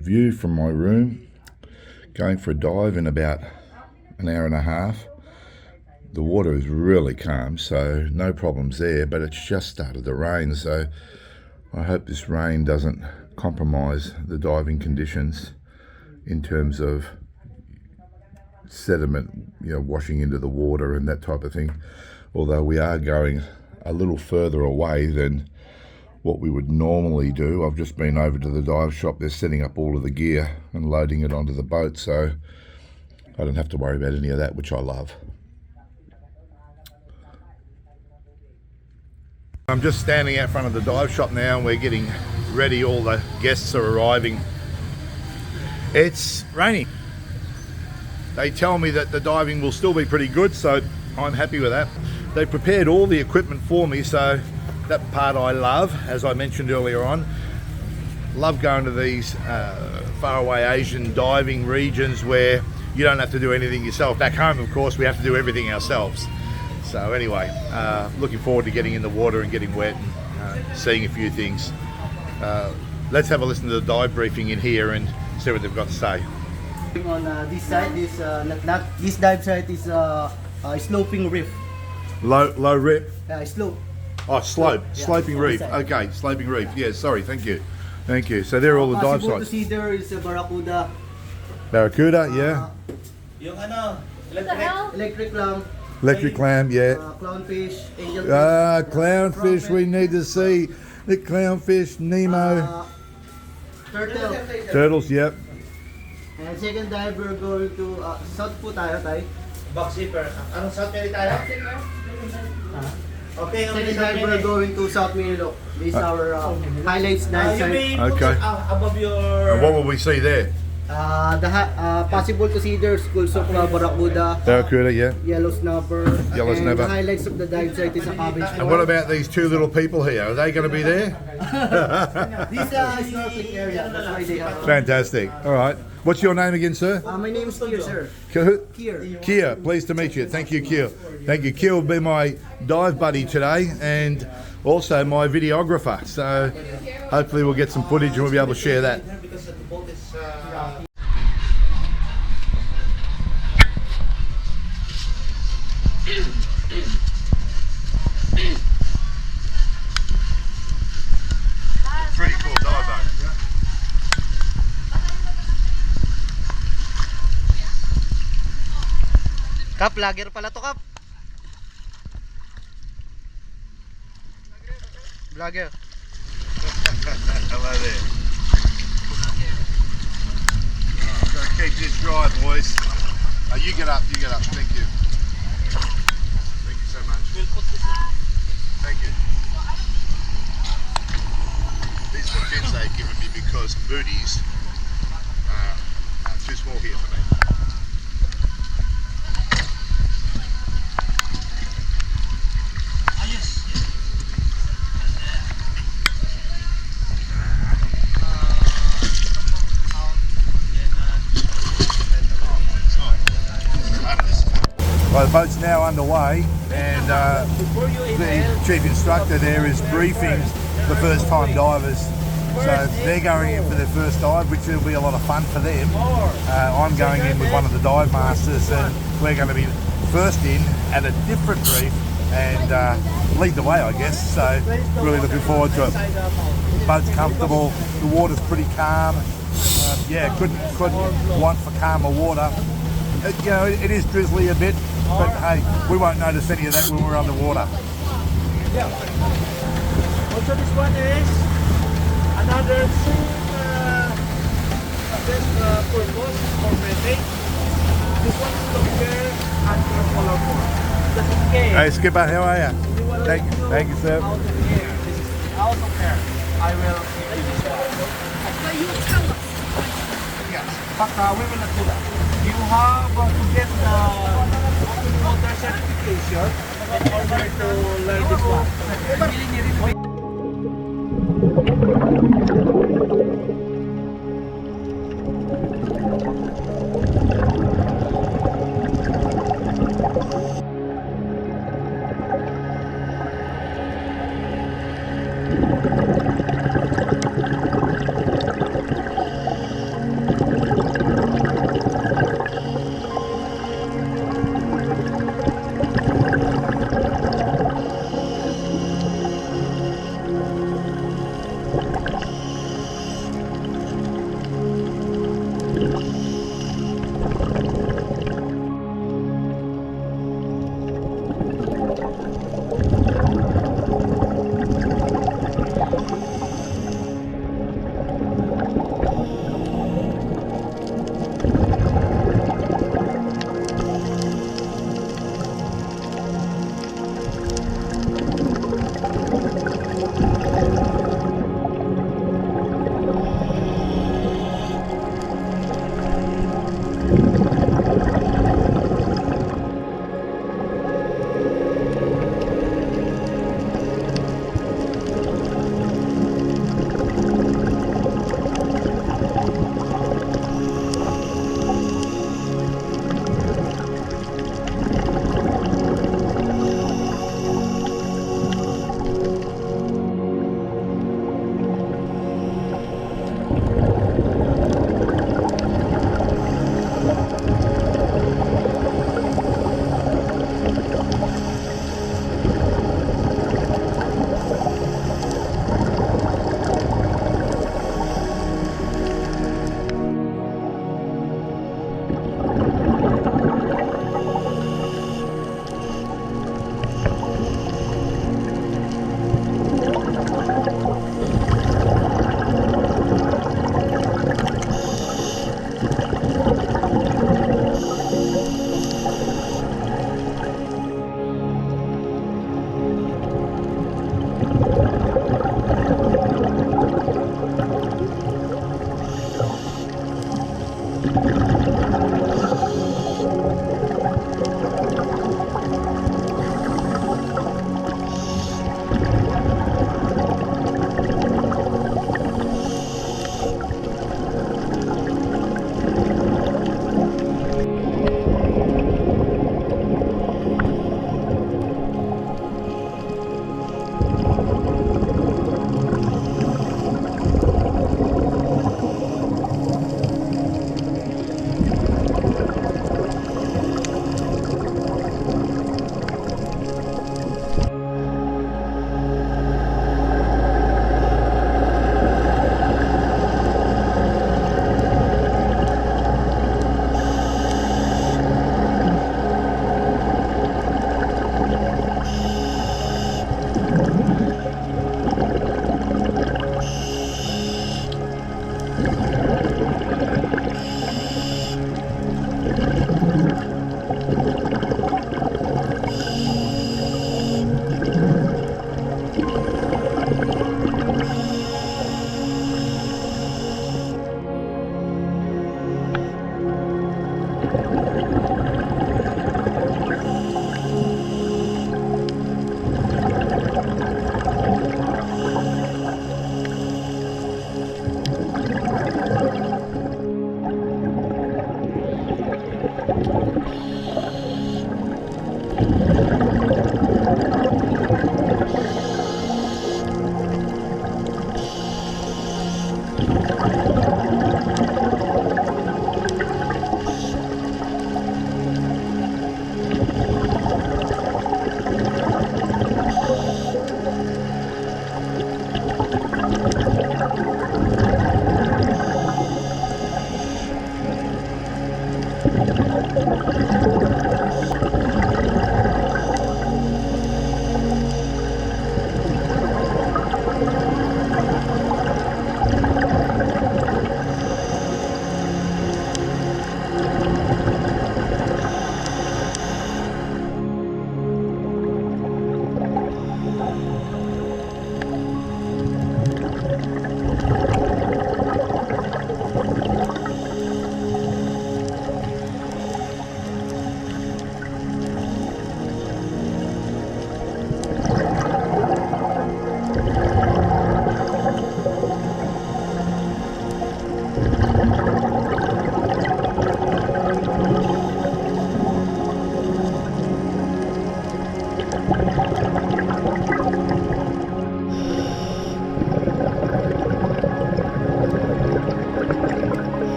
view from my room. Going for a dive in about an hour and a half. The water is really calm, so no problems there, but it's just started to rain, so I hope this rain doesn't compromise the diving conditions in terms of sediment, washing into the water and that type of thing. Although we are going a little further away than what we would normally do. I've just been over to the dive shop. They're setting up all of the gear and loading it onto the boat, so I don't have to worry about any of that, which I love. I'm just standing out front of the dive shop now, and we're getting ready. All the guests are arriving. It's raining. They tell me that the diving will still be pretty good, so I'm happy with that. They prepared all the equipment for me, so that part I love, as I mentioned earlier on. Love going to these faraway Asian diving regions where you don't have to do anything yourself. Back home, of course, we have to do everything ourselves. So anyway, looking forward to getting in the water and getting wet and seeing a few things. Let's have a listen to the dive briefing in here and see what they've got to say. On this side, this dive site is a sloping reef. Low rip? Slope. Oh, slope. Yeah, sloping reef. Okay, sloping reef. Yeah, sorry, thank you. Thank you. So they're all the dive Possible sites. to see there is a barracuda. Barracuda, yeah. Yung electric lamp. Electric clam, yeah. Clownfish, angelfish. Clownfish, we need to see the clownfish, Nemo. Turtle. Turtles, yep. And second dive, we're going to South po tayo, tay. Box zipper. Anong South Mary tayo? Okay, Second dive, we're going to South Milo. This is our highlights dive you site. may put Okay. it above your... And what will we see there? Possible to see there schools of barracuda, Barracuda, yeah. yellow snapper, Yellow and snapper. the highlights of the dive site is a cabbage And what about these two little people here? Are they going to be there? This is snorkeling area, that's why they have. Fantastic. All right. What's your name again, sir? My name is Kier, sir. Kier. Kier, pleased to meet you. Thank you, Kier. Thank you. Kier will be my dive buddy today and also my videographer. So hopefully we'll get some footage and we'll be able to share that. Because the boat is... Pretty cool dive though. Kap, lager pala to, Kap. Vlogger. Hello there. Gotta keep this dry, boys. You get up, Thank you. Thank you so much. Thank you. These are the fins they've given me because booties are too small here for me. Well, the boat's now underway and the chief instructor there is briefing the first time divers. So they're going in for their first dive, which will be a lot of fun for them. I'm going in with one of the dive masters and we're going to be first in at a different reef and lead the way, I guess. So really looking forward to it. The boat's comfortable, the water's pretty calm. Yeah, couldn't want for calmer water. It is drizzly a bit, but hey, we won't notice any of that when we're underwater. Yeah. Also this one is another purpose for bedding. This one is longer and more colorful. That's okay. Hey Skipper, how are you? Thank you, sir. Out of the air. This is out of air. I will give you this one. But you tell us. Yes, but we will not do that. You have to get the water certification in order to learn this one.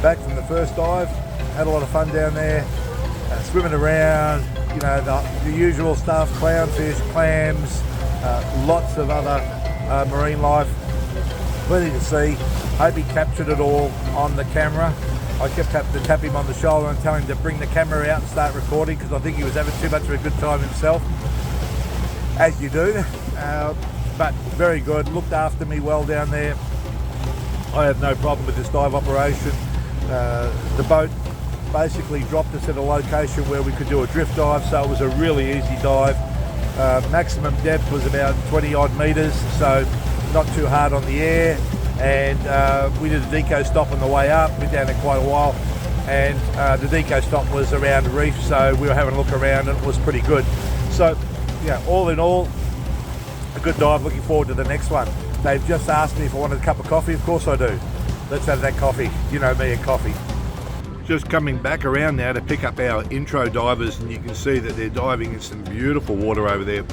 Back from the first dive, had a lot of fun down there. swimming around, you know, the usual stuff, clownfish, clams, lots of other marine life. Plenty to see. Hope he captured it all on the camera. I kept having to tap him on the shoulder and tell him to bring the camera out and start recording because I think he was having too much of a good time himself, as you do. But very good, looked after me well down there. I had no problem with this dive operation. The boat basically dropped us at a location where we could do a drift dive, so it was a really easy dive. Maximum depth was about 20 odd meters, so not too hard on the air. And we did a deco stop on the way up. We're down there quite a while, and the deco stop was around the reef, so we were having a look around and it was pretty good. So yeah, all in all, a good dive. Looking forward to the next one. They've just asked me if I wanted a cup of coffee. Of course I do. Let's have that coffee. You know me and coffee. Just coming back around now to pick up our intro divers, and you can see that they're diving in some beautiful water over there.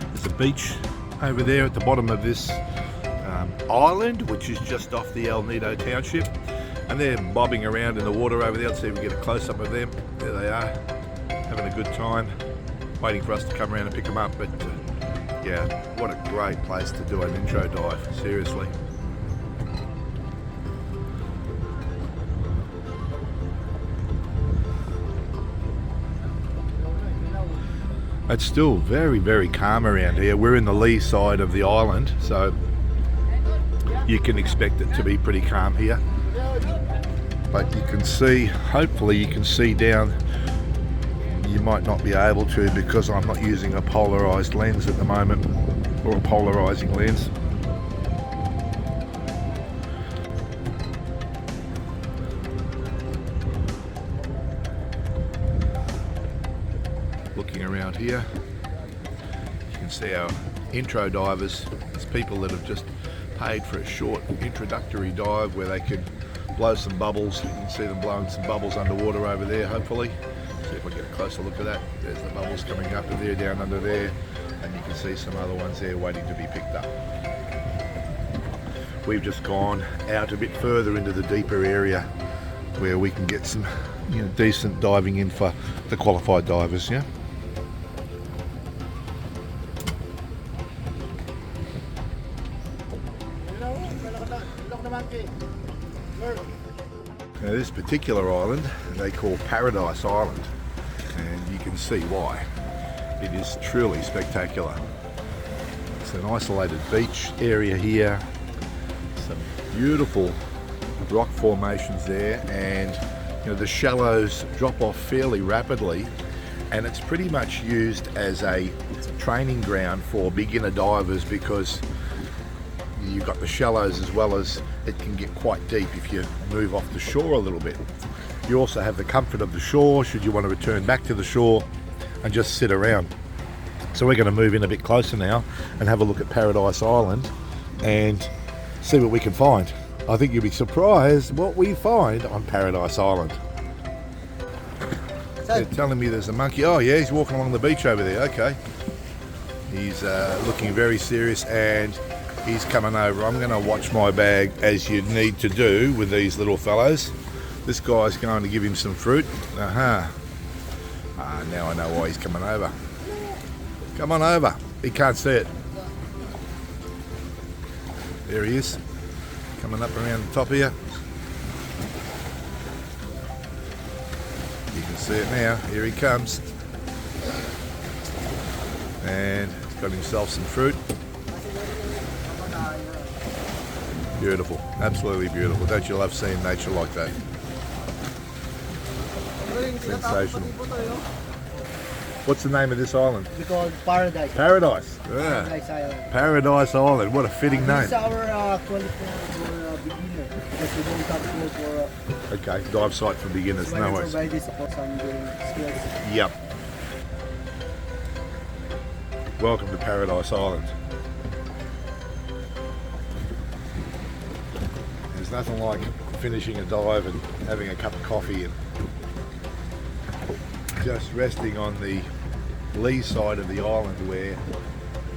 There's a beach over there at the bottom of this island, which is just off the Nido township, and they're bobbing around in the water over there. Let's see if we get a close-up of them. There they are, having a good time, waiting for us to come around and pick them up. But yeah, what a great place to do an intro dive, seriously. It's still very, very calm around here. We're in the lee side of the island, so you can expect it to be pretty calm here. But you can see, hopefully you can see down. You might not be able to because I'm not using a polarized lens at the moment, or a polarizing lens. Looking around here, you can see our intro divers. It's people that have just paid for a short introductory dive where they could blow some bubbles. You can see them blowing some bubbles underwater over there, hopefully. See if I get a closer look at that. There's the bubbles coming up in there, down under there, and you can see some other ones there waiting to be picked up. We've just gone out a bit further into the deeper area where we can get some, you know, decent diving in for the qualified divers, yeah. Now this particular island they call Paradise Island, and you can see why. It is truly spectacular. It's an isolated beach area here, some beautiful rock formations there, and you know, the shallows drop off fairly rapidly, and it's pretty much used as a training ground for beginner divers because you've got the shallows as well as it can get quite deep if you move off the shore a little bit. You also have the comfort of the shore should you want to return back to the shore and just sit around. So we're going to move in a bit closer now and have a look at Paradise Island and see what we can find. I think you'll be surprised what we find on Paradise Island. They're telling me there's a monkey. Oh yeah, he's walking along the beach over there. Okay. He's looking very serious and he's coming over. I'm going to watch my bag as you need to do with these little fellows. This guy's going to give him some fruit. Now I know why he's coming over. Come on over. He can't see it. There he is. Coming up around the top here. You can see it now. Here he comes. And he's got himself some fruit. Beautiful, absolutely beautiful. Don't you love seeing nature like that? Sensational. What's the name of this island? We call it Paradise. Paradise. Yeah. Paradise Island. Paradise Island. What a fitting name. This is our qualifier for beginner because we don't have to for. Okay, dive site for beginners. No worries. Provide this for some skills. Yep. Welcome to Paradise Island. There's nothing like finishing a dive and having a cup of coffee and just resting on the lee side of the island where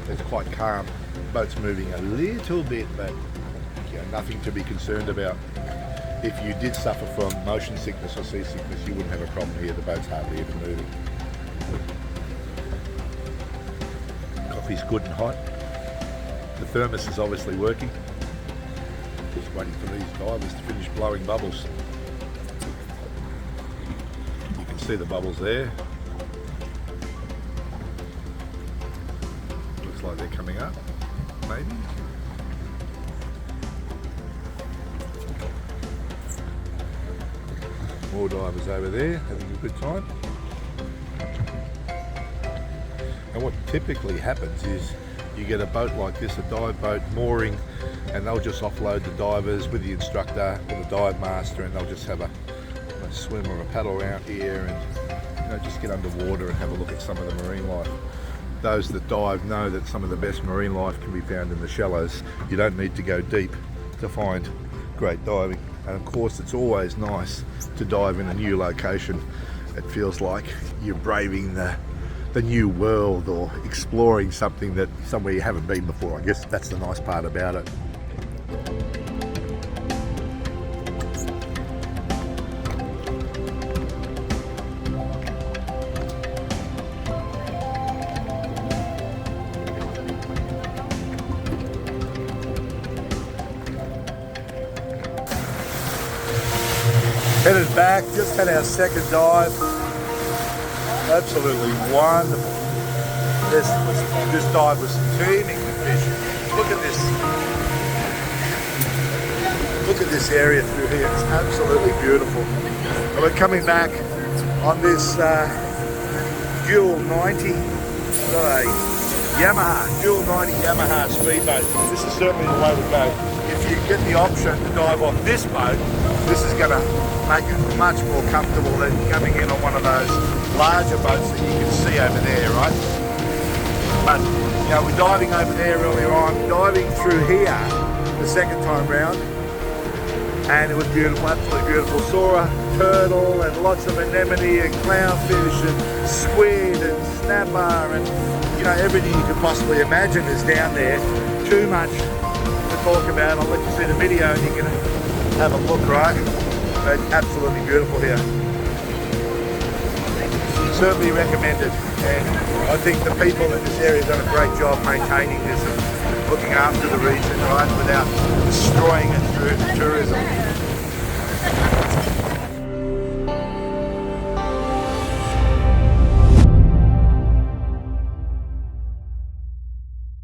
it's quite calm. The boat's moving a little bit, but you know, nothing to be concerned about. if you did suffer from motion sickness or seasickness, you wouldn't have a problem here. The boat's hardly even moving. Coffee's good and hot. The thermos is obviously working. Just waiting for these divers to finish blowing bubbles. You can see the bubbles there. Looks like they're coming up, maybe. More divers over there having a good time. And what typically happens is you get a boat like this, a dive boat mooring, and they'll just offload the divers with the instructor or the dive master, and they'll just have a swim or a paddle around here and just get underwater and have a look at some of the marine life. Those that dive know that some of the best marine life can be found in the shallows. You don't need to go deep to find great diving. And of course, it's always nice to dive in a new location. It feels like you're braving the new world or exploring somewhere you haven't been before. I guess that's the nice part about it. Headed back, just had our second dive. Absolutely wonderful. This dive was teeming with fish. Look at this. Look at this area through here. It's absolutely beautiful. And we're coming back on this dual 90 dual 90 Yamaha speedboat. This is certainly the way to go. If you get the option to dive off this boat, this is going to make it much more comfortable than coming in on one of those larger boats that you can see over there, right? But we're diving over there earlier on, diving through here the second time round, and it was beautiful, absolutely beautiful. Saw a turtle and lots of anemone and clownfish and squid and snapper and everything you could possibly imagine is down there. Too much to talk about. I'll let you see the video and you can have a look, right? But absolutely beautiful here. Certainly recommended, and I think the people in this area have done a great job maintaining this and looking after the region, right, without destroying it through tourism.